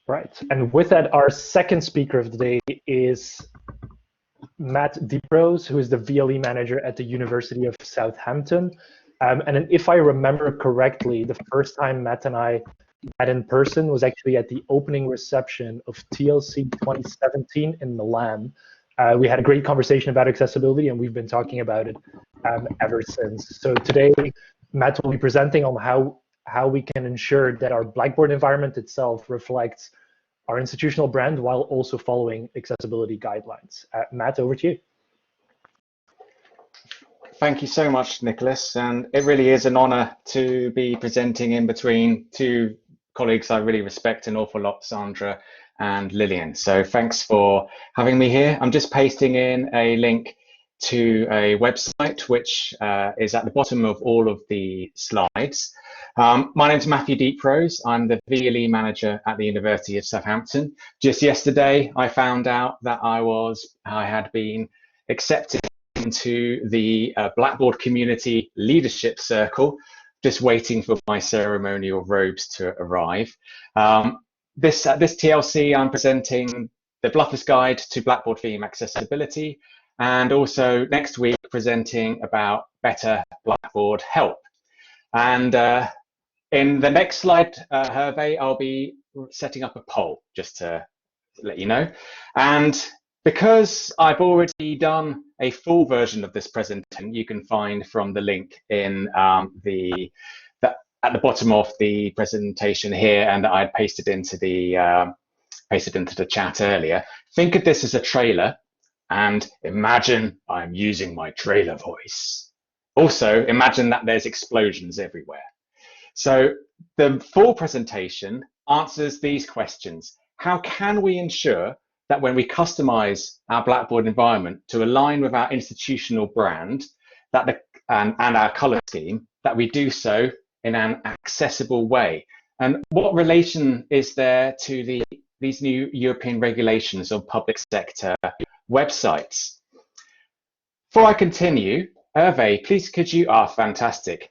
Right. And with that, our second speaker of the day is Matt Deeprose, who is the VLE manager at the University of Southampton. And if I remember correctly, the first time Matt and I met in person was actually at the opening reception of TLC 2017 in Milan. We had a great conversation about accessibility, and we've been talking about it ever since. So today, Matt will be presenting on how we can ensure that our Blackboard environment itself reflects our institutional brand while also following accessibility guidelines. Matt, over to you. Thank you so much, Nicholas. And it really is an honor to be presenting in between two colleagues I really respect an awful lot, Sandra and Lillian. So thanks for having me here. I'm just pasting in a link to a website, which is at the bottom of all of the slides. My name is Matthew Deeprose. I'm the VLE manager at the University of Southampton. Just yesterday, I found out that I had been accepted into the Blackboard Community Leadership Circle, just waiting for my ceremonial robes to arrive. This TLC, I'm presenting the Bluffer's Guide to Blackboard Theme Accessibility, and also next week presenting about better Blackboard help. And in the next slide, Hervé, I'll be setting up a poll just to let you know. And because I've already done a full version of this presentation, you can find from the link in at the bottom of the presentation here, and I pasted into the chat earlier. Think of this as a trailer, and imagine I'm using my trailer voice. Also, imagine that there's explosions everywhere. So the full presentation answers these questions. How can we ensure that when we customize our Blackboard environment to align with our institutional brand and our color scheme, that we do so in an accessible way? And what relation is there to these new European regulations on public sector websites? Before I continue, Hervé, please could you, fantastic.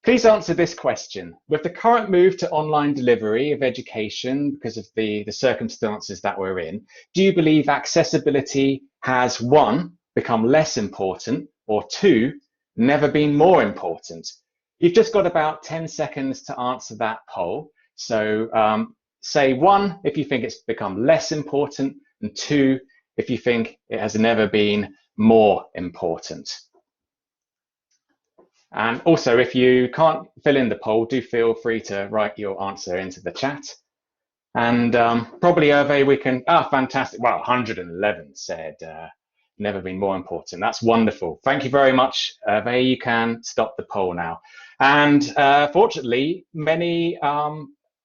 Please answer this question. With the current move to online delivery of education because of the circumstances that we're in, do you believe accessibility has, one, become less important, or two, never been more important? You've just got about 10 seconds to answer that poll. So say one, if you think it's become less important, and two, if you think it has never been more important. And also, if you can't fill in the poll, do feel free to write your answer into the chat. And probably, Hervé, we can, fantastic. Well, 111 said never been more important. That's wonderful. Thank you very much, Hervé. You can stop the poll now. And fortunately, many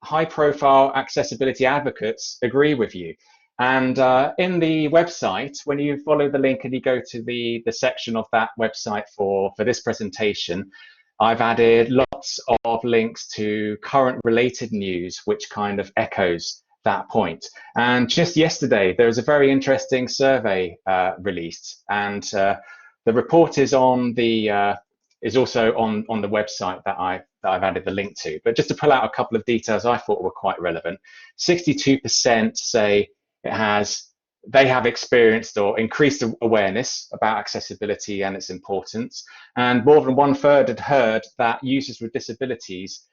high-profile accessibility advocates agree with you. And in the website, when you follow the link and you go to the section of that website for this presentation, I've added lots of links to current related news, which kind of echoes that point. And just yesterday, there was a very interesting survey released, and the report is on the is also on the website that I've added the link to. But just to pull out a couple of details I thought were quite relevant, 62% say they have experienced or increased awareness about accessibility and its importance, and more than 1/3 had heard that users with disabilities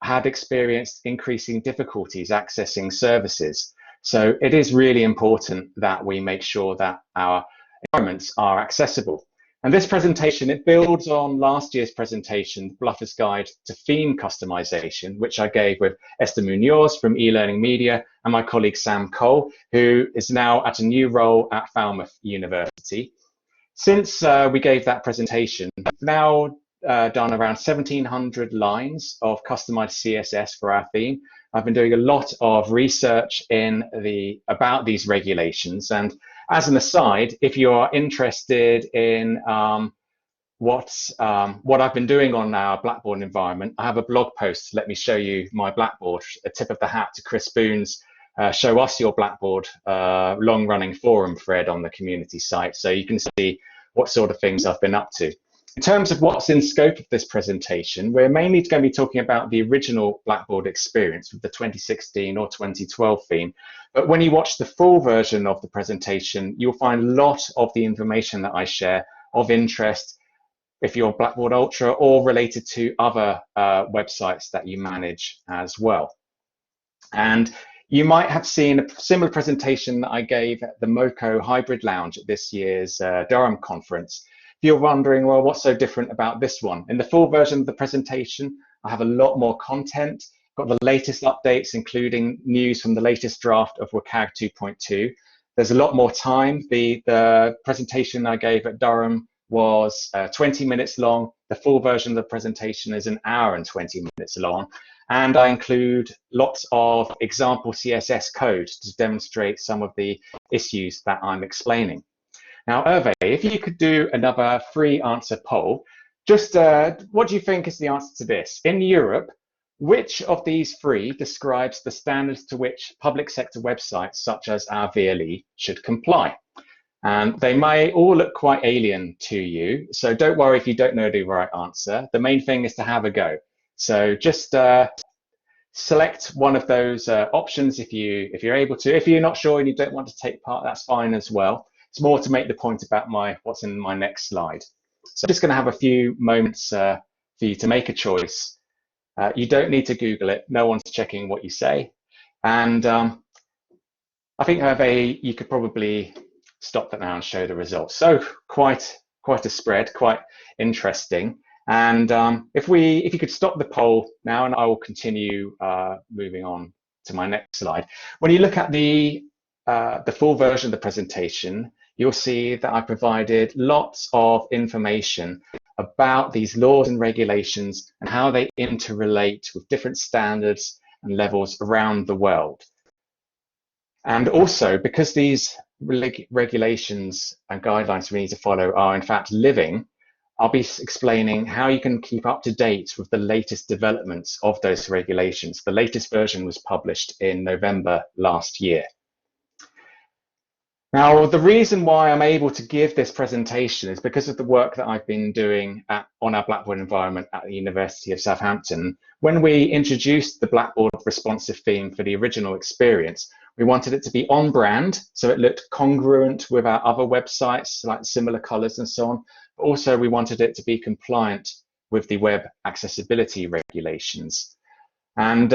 had experienced increasing difficulties accessing services. So it is really important that we make sure that our environments are accessible. And this presentation, it builds on last year's presentation, Bluffer's Guide to Theme Customization, which I gave with Esther Munoz from eLearning Media and my colleague Sam Cole, who is now at a new role at Falmouth University. Since we gave that presentation, we've now done around 1,700 lines of customized CSS for our theme. I've been doing a lot of research about these regulations, and as an aside, if you are interested in what I've been doing on our Blackboard environment, I have a blog post. Let me show you my Blackboard, a tip of the hat to Chris Boone's Show Us Your Blackboard long-running forum thread on the community site, so you can see what sort of things I've been up to. In terms of what's in scope of this presentation, we're mainly going to be talking about the original Blackboard experience with the 2016 or 2012 theme. But when you watch the full version of the presentation, you'll find a lot of the information that I share of interest if you're Blackboard Ultra or related to other websites that you manage as well. And you might have seen a similar presentation that I gave at the Moco Hybrid Lounge at this year's Durham conference. If you're wondering, well, what's so different about this one? In the full version of the presentation, I have a lot more content, got the latest updates, including news from the latest draft of WCAG 2.2. There's a lot more time. The presentation I gave at Durham was 20 minutes long. The full version of the presentation is 1 hour and 20 minutes long. And I include lots of example CSS code to demonstrate some of the issues that I'm explaining. Now, Hervé, if you could do another free answer poll, just what do you think is the answer to this? In Europe, which of these three describes the standards to which public sector websites such as our VLE should comply? And they may all look quite alien to you, so don't worry if you don't know the right answer. The main thing is to have a go. So just select one of those options if you're able to. If you're not sure and you don't want to take part, that's fine as well. It's more to make the point about what's in my next slide. So I'm just going to have a few moments for you to make a choice. You don't need to Google it. No one's checking what you say. And I think, Hervé, you could probably stop that now and show the results. So quite a spread, quite interesting. And if you could stop the poll now, and I will continue moving on to my next slide. When you look at the full version of the presentation, you'll see that I provided lots of information about these laws and regulations and how they interrelate with different standards and levels around the world. And also, because these regulations and guidelines we need to follow are in fact living, I'll be explaining how you can keep up to date with the latest developments of those regulations. The latest version was published in November last year. Now, the reason why I'm able to give this presentation is because of the work that I've been doing on our Blackboard environment at the University of Southampton. When we introduced the Blackboard responsive theme for the original experience, we wanted it to be on brand, so it looked congruent with our other websites, like similar colors and so on. But also, we wanted it to be compliant with the web accessibility regulations. And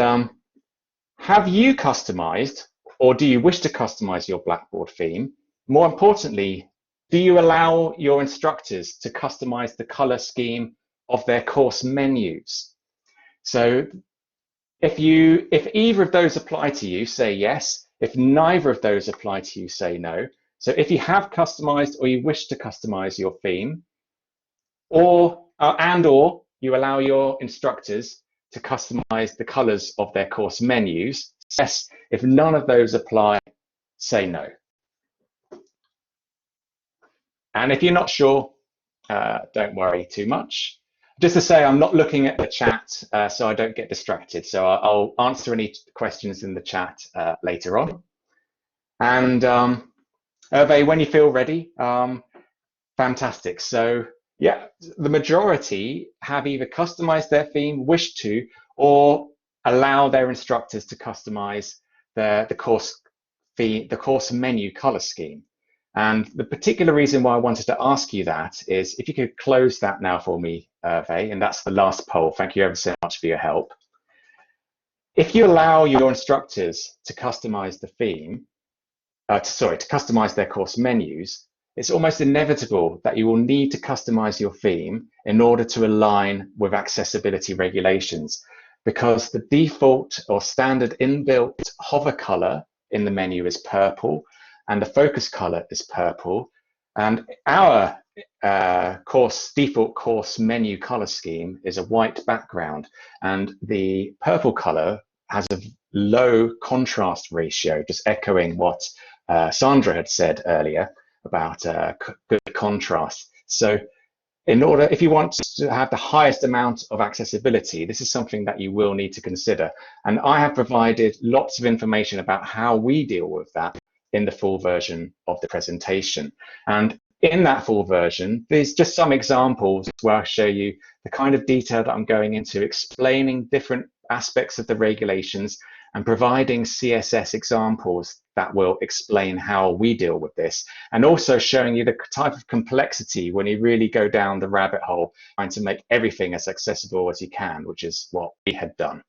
have you customized, or do you wish to customize your Blackboard theme? More importantly, do you allow your instructors to customize the color scheme of their course menus? So if either of those apply to you, say yes. If neither of those apply to you, say no. So if you have customized or you wish to customize your theme, or you allow your instructors to customize the colors of their course menus, yes. If none of those apply, say no. And if you're not sure, don't worry too much. Just to say, I'm not looking at the chat, so I don't get distracted. So I'll answer any questions in the chat later on. And Hervé, when you feel ready, fantastic. So yeah, the majority have either customized their theme, wish to, or allow their instructors to customize the course menu color scheme. And the particular reason why I wanted to ask you that is if you could close that now for me, Hervé, and that's the last poll. Thank you ever so much for your help. If you allow your instructors to customize the theme, to customize their course menus, it's almost inevitable that you will need to customize your theme in order to align with accessibility regulations, because the default or standard inbuilt hover color in the menu is purple and the focus color is purple. And our default course menu color scheme is a white background, and the purple color has a low contrast ratio, just echoing what Sandra had said earlier about good contrast. So if you want to have the highest amount of accessibility, this is something that you will need to consider. And I have provided lots of information about how we deal with that in the full version of the presentation. And in that full version, there's just some examples where I show you the kind of detail that I'm going into, explaining different aspects of the regulations and providing CSS examples that will explain how we deal with this, and also showing you the type of complexity when you really go down the rabbit hole, trying to make everything as accessible as you can, which is what we had done.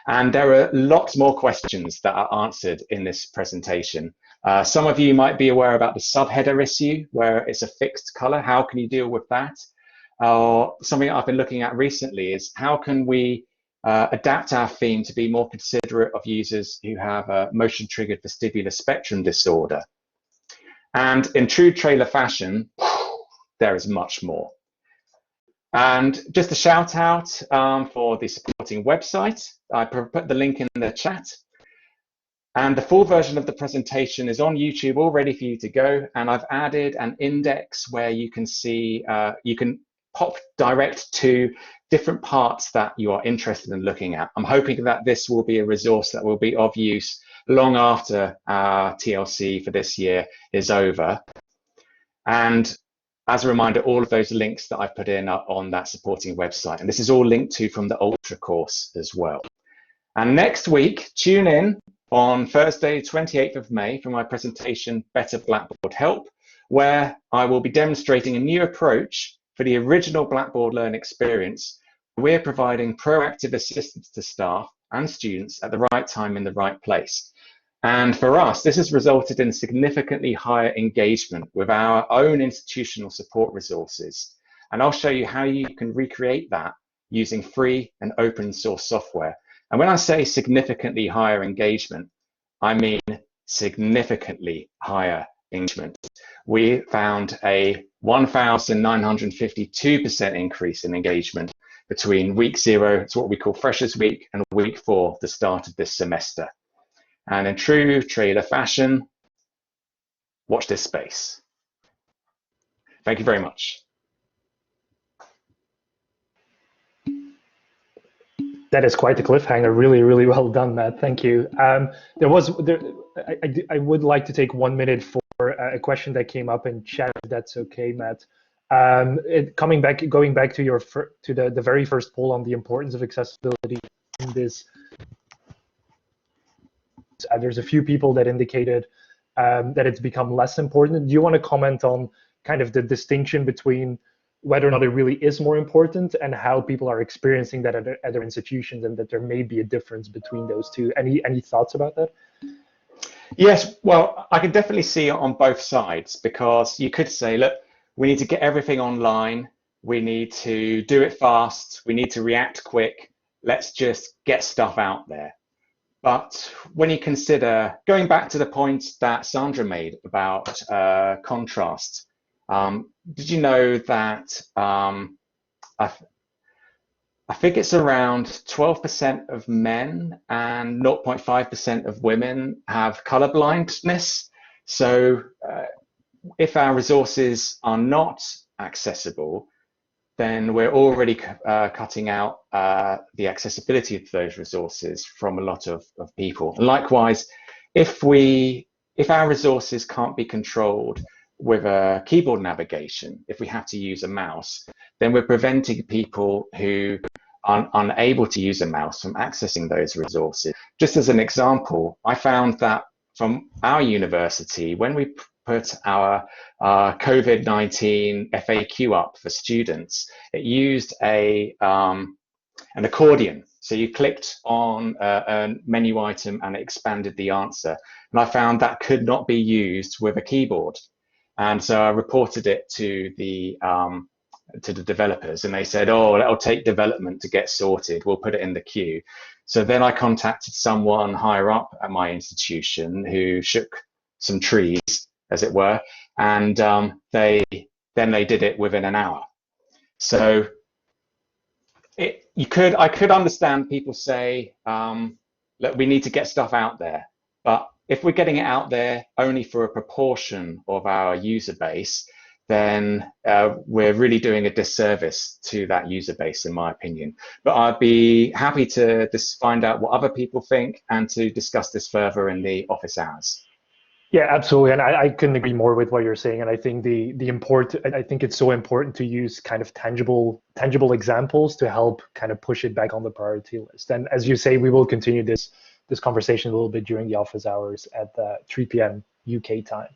And there are lots more questions that are answered in this presentation. Some of you might be aware about the subheader issue, where it's a fixed color. How can you deal with that? Something I've been looking at recently is how can we adapt our theme to be more considerate of users who have a motion-triggered vestibular spectrum disorder. And in true trailer fashion, there is much more. And just a shout out for the supporting website. I put the link in the chat. And the full version of the presentation is on YouTube, all ready for you to go. And I've added an index where you can see, you can pop direct to different parts that you are interested in looking at. I'm hoping that this will be a resource that will be of use long after our TLC for this year is over. And as a reminder, all of those links that I've put in are on that supporting website. And this is all linked to from the Ultra course as well. And next week, tune in on Thursday, 28th of May for my presentation, Better Blackboard Help, where I will be demonstrating a new approach for the original Blackboard Learn experience. We're providing proactive assistance to staff and students at the right time in the right place. And for us, this has resulted in significantly higher engagement with our own institutional support resources. And I'll show you how you can recreate that using free and open source software. And when I say significantly higher engagement, I mean significantly higher engagement. We found a 1,952% increase in engagement between week 0, it's what we call Freshers Week, and week 4, the start of this semester. And in true trailer fashion, watch this space. Thank you very much. That is quite a cliffhanger. Really, really well done, Matt. Thank you. I would like to take 1 minute for a question that came up in chat, if that's okay, Matt. Going back to the very first poll on the importance of accessibility in this. There's a few people that indicated that it's become less important. Do you want to comment on kind of the distinction between whether or not it really is more important and how people are experiencing that at other institutions, and that there may be a difference between those two? Any thoughts about that? Yes, well, I can definitely see it on both sides, because you could say, look, we need to get everything online. We need to do it fast. We need to react quick. Let's just get stuff out there. But when you consider, going back to the point that Sandra made about contrast, did you know that I think it's around 12% of men and 0.5% of women have color blindness? So if our resources are not accessible, then we're already cutting out the accessibility of those resources from a lot of people. And likewise, if our resources can't be controlled with a keyboard navigation, if we have to use a mouse, then we're preventing people who are unable to use a mouse from accessing those resources. Just as an example, I found that from our university, when we put our COVID-19 FAQ up for students, it used an accordion. So you clicked on a menu item and it expanded the answer. And I found that could not be used with a keyboard. And so I reported it to the developers, and they said, oh, that'll take development to get sorted. We'll put it in the queue. So then I contacted someone higher up at my institution who shook some trees, as it were, and they did it within an hour. So I could understand people say, look, we need to get stuff out there, but if we're getting it out there only for a proportion of our user base, then we're really doing a disservice to that user base, in my opinion. But I'd be happy to just find out what other people think and to discuss this further in the office hours. Yeah, absolutely, and I couldn't agree more with what you're saying. And I think I think it's so important to use kind of tangible examples to help kind of push it back on the priority list. And as you say, we will continue this conversation a little bit during the office hours at 3 p.m. UK time.